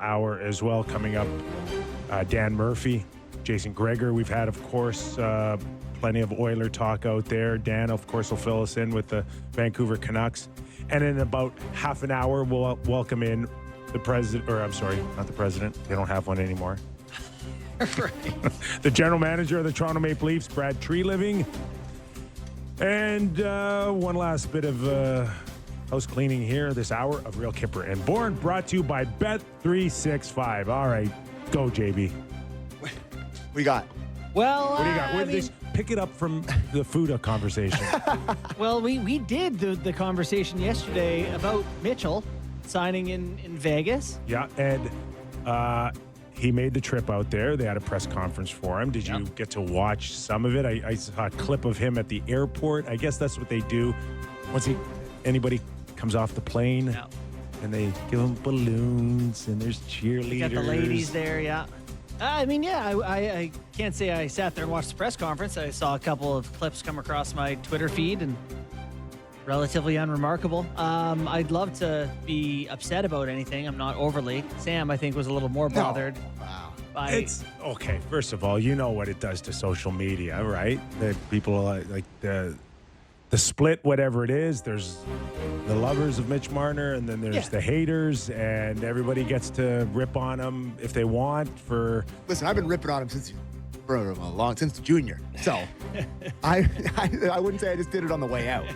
hour as well. Coming up, Dan Murphy, Jason Gregor. We've had, of course, plenty of Oiler talk out there. Dan, of course, will fill us in with the Vancouver Canucks. And in about half an hour, we'll welcome in the president, or I'm sorry, not the president. They don't have one anymore. Right. The general manager of the Toronto Maple Leafs, Brad Treliving. And one last bit of house cleaning here this hour of Real Kipper and Born, brought to you by Bet365. All right, go, JB. What you got? Well, What do you got? Pick it up from the food conversation. Well, we did the conversation yesterday about Mitchell signing in Vegas. Yeah, and he made the trip out there. They had a press conference for him. Did you get to watch some of it? I saw a clip of him at the airport. I guess that's what they do once anybody comes off the plane, and they give him balloons, and there's cheerleaders. You got the ladies there, yeah. I can't say I sat there and watched the press conference. I saw a couple of clips come across my Twitter feed, and relatively unremarkable. I'd love to be upset about anything. I'm not overly. Sam, I think, was a little more bothered. Wow. It's okay. First of all, you know what it does to social media, right? That people like the split, whatever it is. There's the lovers of Mitch Marner, and then there's the haters, and everybody gets to rip on him if they want. Listen, I've been ripping on him since junior. So I wouldn't say I just did it on the way out.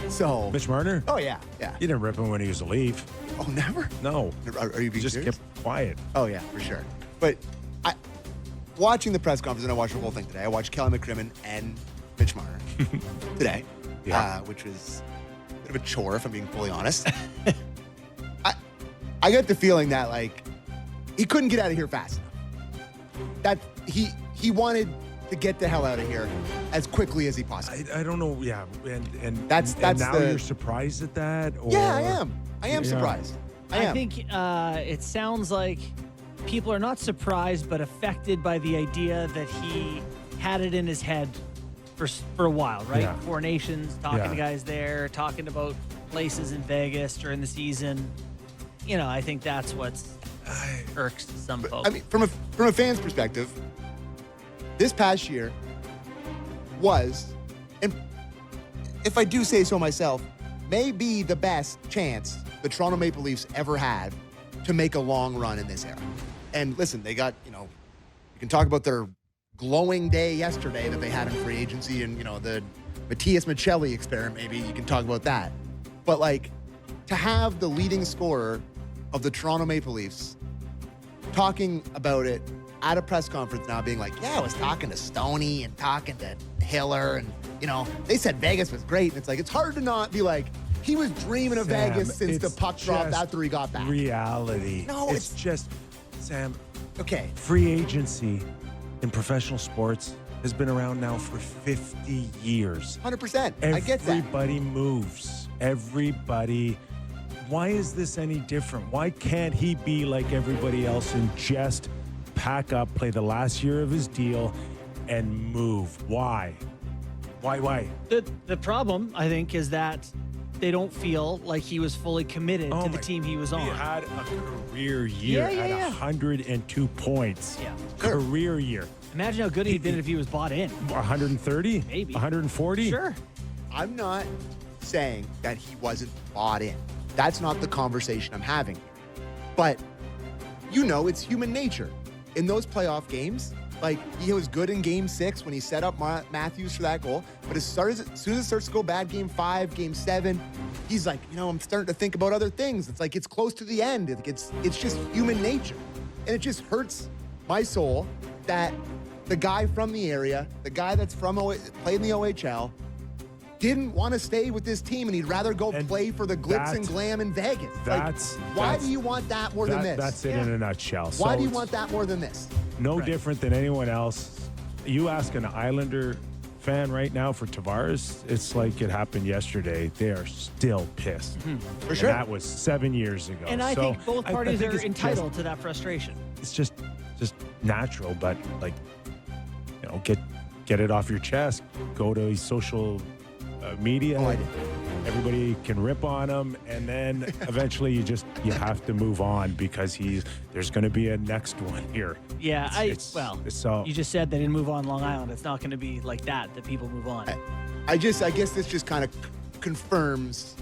So Mitch Marner? Oh yeah. You didn't rip him when he was a Leaf. Oh, never? No. Are you being Just serious? kept quiet. Oh yeah, for sure. But watching the press conference, and I watched the whole thing today. I watched Kelly McCrimmon and Mitch Marner today, which was a bit of a chore, if I'm being fully honest. I get the feeling that he couldn't get out of here fast enough. That he wanted to get the hell out of here as quickly as he possibly could. I don't know. Yeah, and that's now you're surprised at that? Or? Yeah, I am. I am surprised. I think it sounds like people are not surprised, but affected by the idea that he had it in his head for a while, right? Yeah. Four Nations, talking to guys there, talking about places in Vegas during the season. I think that's what's irks to some folks. I mean, from a fan's perspective, this past year was, and if I do say so myself, may be the best chance the Toronto Maple Leafs ever had to make a long run in this era. And listen, they got, you can talk about their glowing day yesterday that they had in free agency and, the Matthias Michelli experiment, maybe you can talk about that. But to have the leading scorer of the Toronto Maple Leafs talking about it at a press conference now, being I was talking to Stoney and talking to Hiller, and, they said Vegas was great. And it's hard to not be he was dreaming of Sam, Vegas since the puck dropped after he got back. Reality. No, it's just, Sam, okay. free agency in professional sports has been around now for 50 years. 100%. I get that. Everybody moves. Everybody. Why is this any different? Why can't he be like everybody else and just pack up, play the last year of his deal, and move? Why? Why? The problem, I think, is that they don't feel like he was fully committed to the team he was on. He had a career year at 102 points. Yeah. Career year. Imagine how good he'd been if he was bought in. 130? Maybe. 140? Sure. I'm not saying that he wasn't bought in. That's not the conversation I'm having here. But, it's human nature. In those playoff games, he was good in Game 6 when he set up Matthews for that goal. But as soon as it starts to go bad, Game 5, Game 7, he's I'm starting to think about other things. It's it's close to the end. It's just human nature. And it just hurts my soul that the guy from the area, the guy that's played in the OHL, didn't want to stay with this team, and he'd rather go play for the glitz and glam in Vegas. Why do you want that more than this? That's it in a nutshell. Why do you want that more than this? No different than anyone else. You ask an Islander fan right now for Tavares, it's like it happened yesterday. They are still pissed. For sure. And that was 7 years ago. And I think both parties are entitled to that frustration. It's just natural, but get it off your chest. Go to social media. Oh, I did. everybody can rip on him, and then eventually you have to move on because there's going to be a next one here. Yeah, so you just said they didn't move on Long Island. It's not going to be like that people move on. I guess this just kind of confirms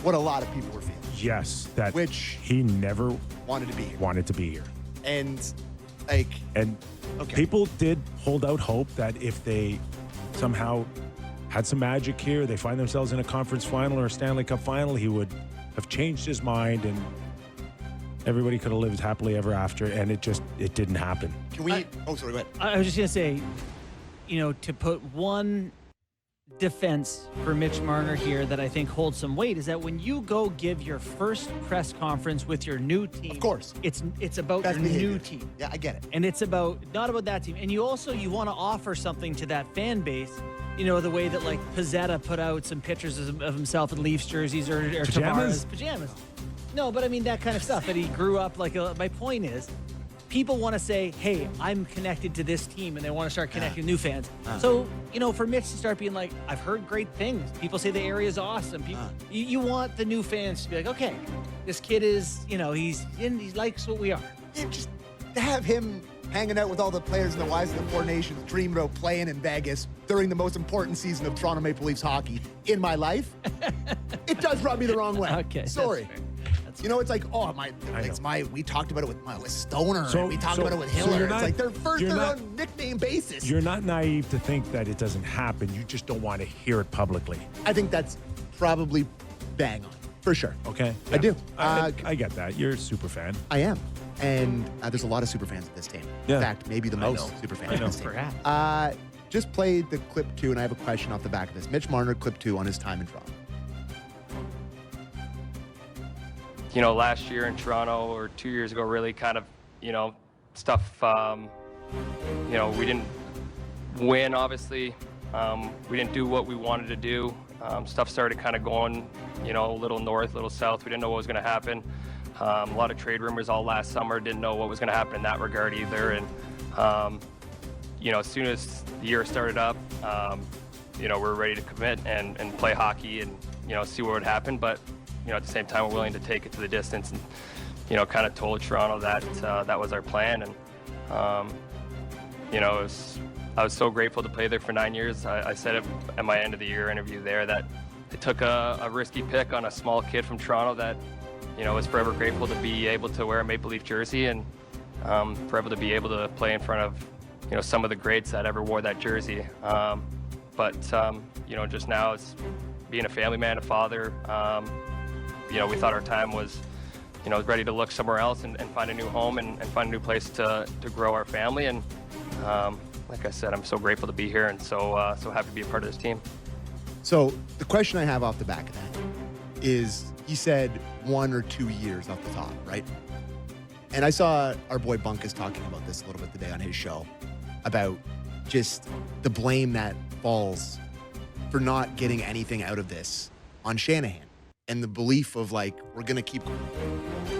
what a lot of people were feeling. Yes, that which he never wanted to be here. And people did hold out hope that if they somehow had some magic here, they find themselves in a conference final or a Stanley Cup final, he would have changed his mind and everybody could have lived happily ever after, and it didn't happen. Can we sorry, go ahead. I was just going to say, to put one defense for Mitch Marner here that I think holds some weight is that when you go give your first press conference with your new team, of course, it's about Best your behavior. new team. Yeah, I get it. And it's not about that team. And you want to offer something to that fan base, the way that like Pizzetta put out some pictures of himself in Leafs jerseys or Tavares pajamas. No, but I mean that kind of stuff that he grew up like. My point is, people want to say, hey, I'm connected to this team, and they want to start connecting new fans. So, for Mitch to start being like, I've heard great things. People say the area is awesome. You want the new fans to be like, okay, this kid is, he likes what we are. Yeah, just to have him hanging out with all the players and the wives of the Four Nations, dream about playing in Vegas during the most important season of Toronto Maple Leafs hockey in my life, it does rub me the wrong way. Okay. Sorry. It's like, we talked about it with Stoner, and we talked about it with Hiller. It's like they're on nickname basis. You're not naive to think that it doesn't happen. You just don't want to hear it publicly. I think that's probably bang on, for sure. Okay. Yeah. I do. I get that. You're a super fan. I am. And there's a lot of super fans of this team. Yeah. In fact, maybe the most super fans of this team. Perhaps. Just played the clip 2, and I have a question off the back of this. Mitch Marner, clip 2 on his time in Toronto. Last year in Toronto or 2 years ago, really kind of, stuff, we didn't win, obviously. We didn't do what we wanted to do. Stuff started kind of going, a little north, a little south. We didn't know what was going to happen. A lot of trade rumors all last summer, didn't know what was going to happen in that regard either. And, as soon as the year started up, we're ready to commit and play hockey and, see what would happen. But, at the same time, we're willing to take it to the distance and, kind of told Toronto that that was our plan. And, I was so grateful to play there for 9 years. I said it at my end of the year interview there that it took a risky pick on a small kid from Toronto that, was forever grateful to be able to wear a Maple Leaf jersey and forever to be able to play in front of, some of the greats that ever wore that jersey. But just now it's being a family man, a father. We thought our time was, ready to look somewhere else and find a new home and find a new place to grow our family. And like I said, I'm so grateful to be here and so happy to be a part of this team. So the question I have off the back of that is, he said 1 or 2 years off the top, right? And I saw our boy Bunkus talking about this a little bit today on his show about just the blame that falls for not getting anything out of this on Shanahan. And the belief of, like, we're going to keep going.